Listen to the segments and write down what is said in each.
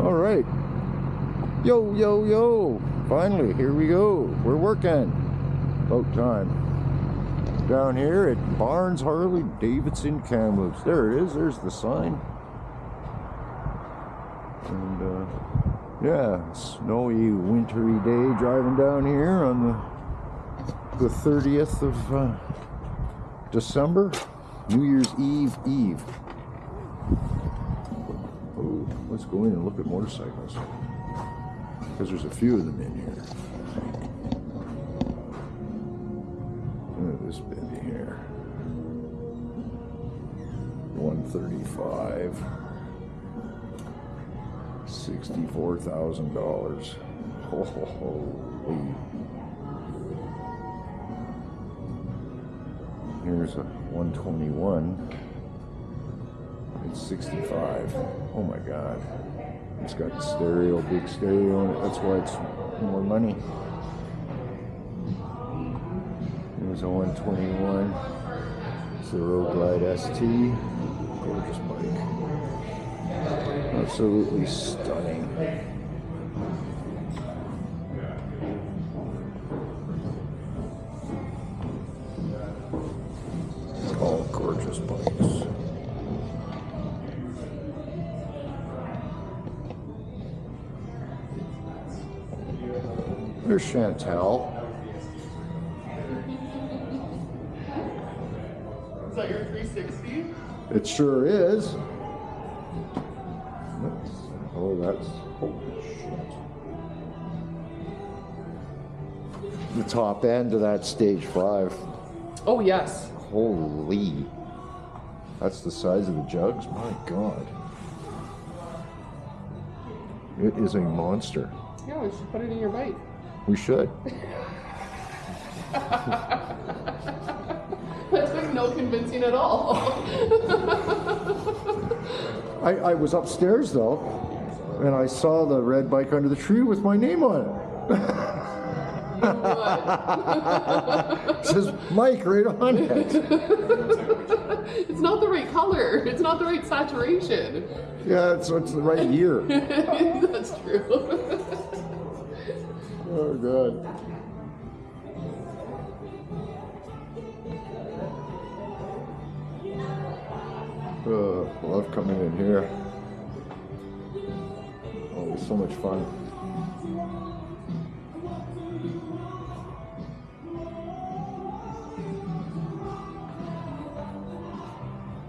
All right. Yo, yo, yo. Finally, here we go. We're working. About time. Down here at Barnes Harley Davidson Kamloops. There it is. There's the sign. And yeah, snowy, wintry day driving down here on the 30th of December. New Year's Eve. Oh, let's go in and look at motorcycles. Because there's a few of them in here. Look at this baby here. 135. $64,000. Holy. Here's a 121. It's 65. Oh my God. It's got stereo, big stereo in it. That's why it's more money. Here's a 121. It's the Road Glide ST. Gorgeous bike. Absolutely stunning. All gorgeous bikes. There's Chantel. Is that your 360? It sure is. Oh, that's holy shit. The top end of that stage 5. Oh, yes. Holy. That's the size of the jugs? My God. It is a monster. Yeah, we should put it in your bike. We should. That took no convincing at all. I was upstairs though, and I saw the red bike under the tree with my name on it. It says Mike right on it. It's not the right color. It's not the right saturation. Yeah, it's the right year. That's true. Oh God. Love coming in here. Oh, it's so much fun.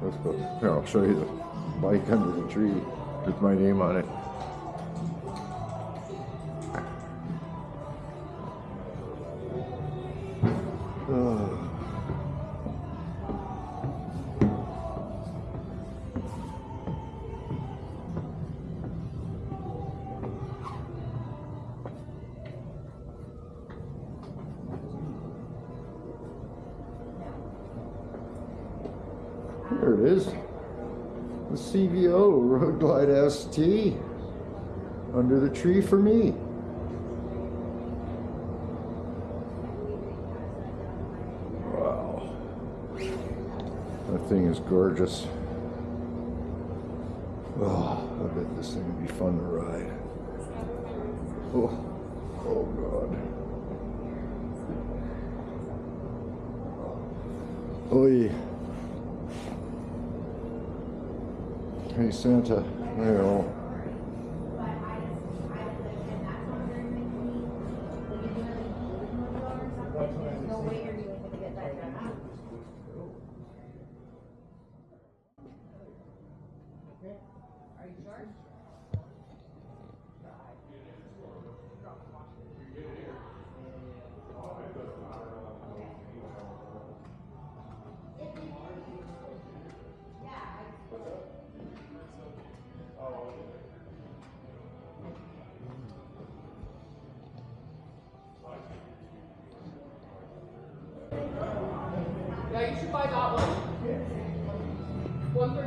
Let's go. Here, I'll show you the bike under the tree with my name on it. There it is. The CVO Road Glide ST under the tree for me. Wow. That thing is gorgeous. Oh, I bet this thing would be fun to ride. Oh, oh God. Oy. Hey Santa, there you go. Yeah, you should buy that one. 130.